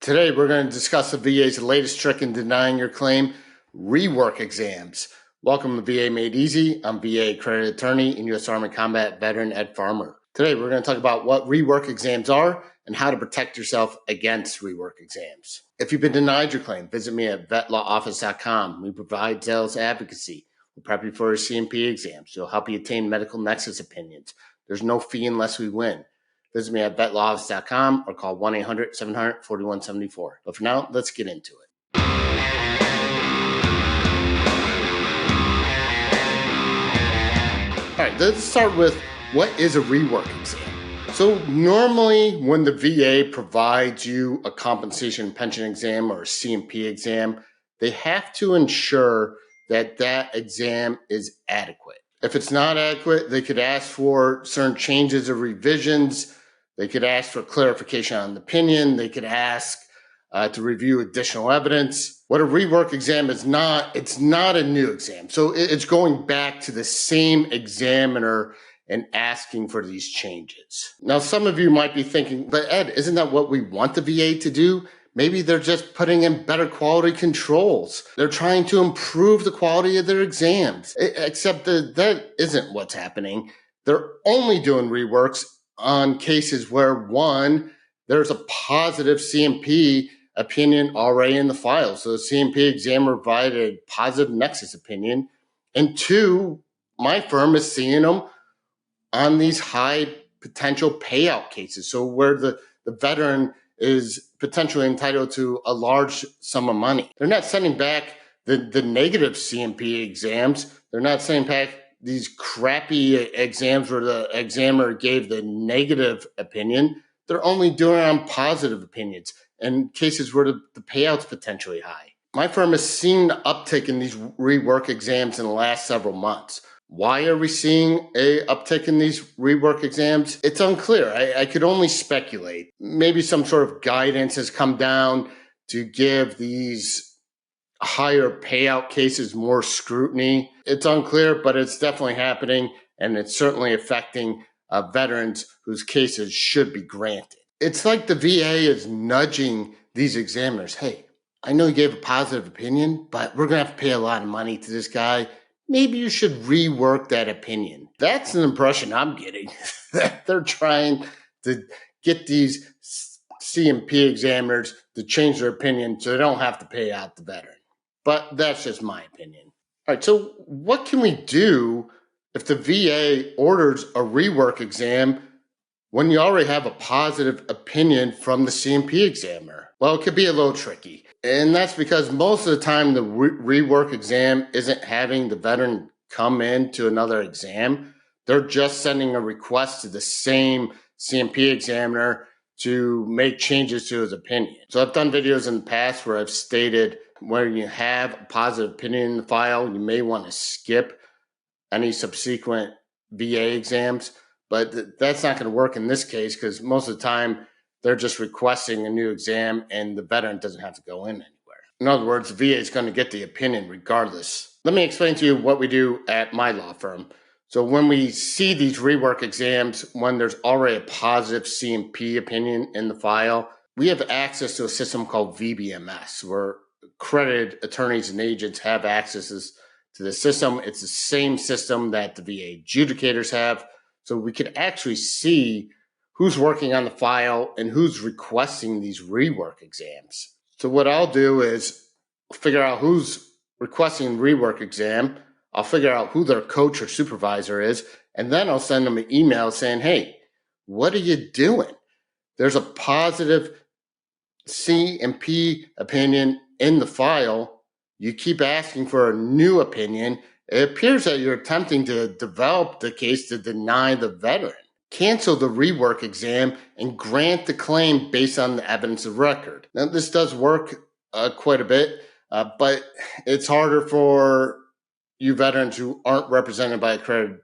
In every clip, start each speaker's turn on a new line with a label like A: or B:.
A: Today, we're going to discuss the VA's latest trick in denying your claim, rework exams. Welcome to VA Made Easy. I'm VA-accredited attorney and U.S. Army combat veteran Ed Farmer. Today, we're going to talk about what rework exams are and how to protect yourself against rework exams. If you've been denied your claim, visit me at vetlawoffice.com. We provide sales advocacy. We'll prep you for your CMP exams. We'll help you attain medical nexus opinions. There's no fee unless we win. Visit me at vetlawoffice.com or call 1-800-700-4174. But for now, let's get into it. All right, let's start with what is a rework exam. So normally when the VA provides you a compensation pension exam or a CMP exam, they have to ensure that that exam is adequate. If it's not adequate, they could ask for certain changes or revisions. They could ask for clarification on the opinion. They could ask to review additional evidence. What a rework exam is not, it's not a new exam. So it's going back to the same examiner and asking for these changes. Now, some of you might be thinking, but Ed, isn't that what we want the VA to do? Maybe they're just putting in better quality controls. They're trying to improve the quality of their exams, except that isn't what's happening. They're only doing reworks on cases where, one, there's a positive CMP opinion already in the file. So the CMP examiner provided a positive nexus opinion. And two, my firm is seeing them on these high potential payout cases. So where the veteran is potentially entitled to a large sum of money. They're not sending back the negative CMP exams. They're not sending back these crappy exams where the examiner gave the negative opinion. They're only doing it on positive opinions and cases where the payout's potentially high. My firm has seen an uptick in these rework exams in the last several months. Why are we seeing a uptick in these rework exams? It's unclear. I could only speculate. Maybe some sort of guidance has come down to give these higher payout cases more scrutiny. It's unclear, but it's definitely happening, and it's certainly affecting veterans whose cases should be granted. It's like the VA is nudging these examiners. Hey, I know you gave a positive opinion, but we're going to have to pay a lot of money to this guy. Maybe you should rework that opinion. That's an impression I'm getting, that they're trying to get these CMP examiners to change their opinion so they don't have to pay out the veteran. But that's just my opinion. All right, so what can we do if the VA orders a rework exam when you already have a positive opinion from the CMP examiner? Well, it could be a little tricky. And that's because most of the time the rework exam isn't having the veteran come in to another exam. They're just sending a request to the same CMP examiner to make changes to his opinion. So I've done videos in the past where I've stated where you have a positive opinion in the file, you may want to skip any subsequent VA exams, but that's not going to work in this case because most of the time they're just requesting a new exam and the veteran doesn't have to go in anywhere. In other words, the VA is going to get the opinion regardless. Let me explain to you what we do at my law firm. So when we see these rework exams, when there's already a positive CMP opinion in the file, we have access to a system called VBMS, where accredited attorneys and agents have access to the system. It's the same system that the VA adjudicators have. So we could actually see who's working on the file and who's requesting these rework exams. So what I'll do is figure out who's requesting the rework exam. I'll figure out who their coach or supervisor is, and then I'll send them an email saying, hey, what are you doing? There's a positive CMP opinion in the file. You keep asking for a new opinion. It appears that you're attempting to develop the case to deny the veteran. Cancel the rework exam and grant the claim based on the evidence of record. Now, this does work quite a bit, but it's harder for you veterans who aren't represented by a accredited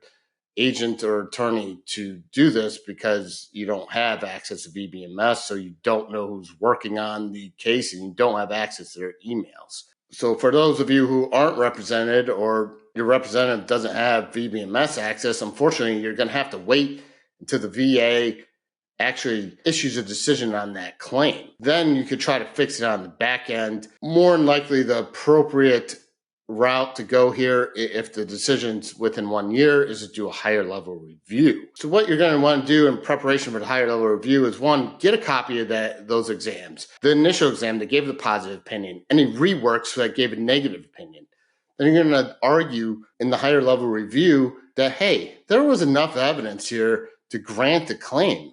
A: agent or attorney to do this because you don't have access to VBMS, so you don't know who's working on the case and you don't have access to their emails. So for those of you who aren't represented or your representative doesn't have VBMS access, unfortunately, you're going to have to wait until the VA actually issues a decision on that claim. Then you could try to fix it on the back end. More than likely, the appropriate route to go here, if the decision's within 1 year, is to do a higher level review. So what you're going to want to do in preparation for the higher level review is, one, get a copy of those exams. The initial exam that gave the positive opinion, any reworks that gave a negative opinion. Then you're going to argue in the higher level review that, hey, there was enough evidence here to grant the claim.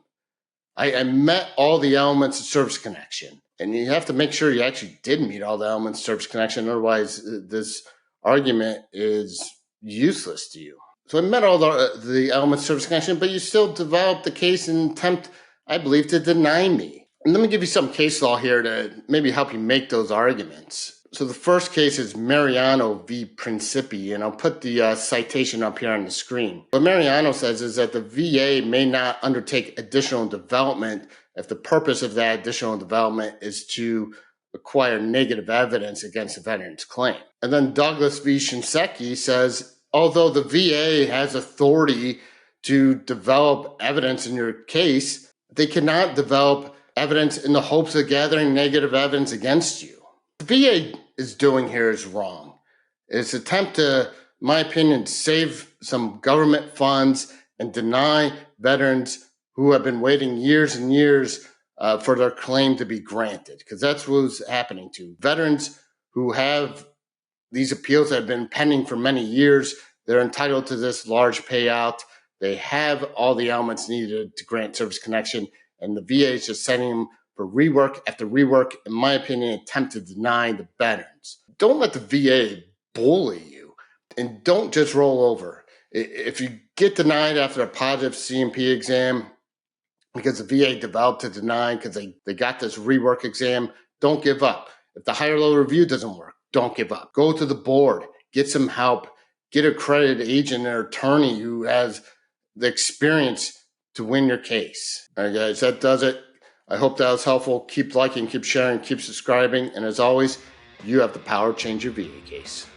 A: I met all the elements of service connection. And you have to make sure you actually did meet all the elements of service connection. Otherwise, this argument is useless to you. So I met all the elements of service connection, but you still developed the case and attempt, I believe, to deny me. And let me give you some case law here to maybe help you make those arguments. So the first case is Mariano v. Principi, and I'll put the citation up here on the screen. What Mariano says is that the VA may not undertake additional development if the purpose of that additional development is to acquire negative evidence against the veteran's claim. And then Douglas v. Shinseki says, although the VA has authority to develop evidence in your case, they cannot develop evidence in the hopes of gathering negative evidence against you. The VA is doing here is wrong. It's an attempt to, in my opinion, save some government funds and deny veterans who have been waiting years and years for their claim to be granted, because that's what's happening to veterans who have these appeals that have been pending for many years. They're entitled to this large payout. They have all the elements needed to grant service connection, and the VA is just sending them for rework after rework, in my opinion, attempt to deny the veterans. Don't let the VA bully you, and don't just roll over. If you get denied after a positive C&P exam because the VA developed to deny because they got this rework exam, don't give up. If the higher level review doesn't work, don't give up. Go to the board, get some help, get an accredited agent or attorney who has the experience to win your case. All right, guys, that does it. I hope that was helpful. Keep liking, keep sharing, keep subscribing. And as always, you have the power to change your VA case.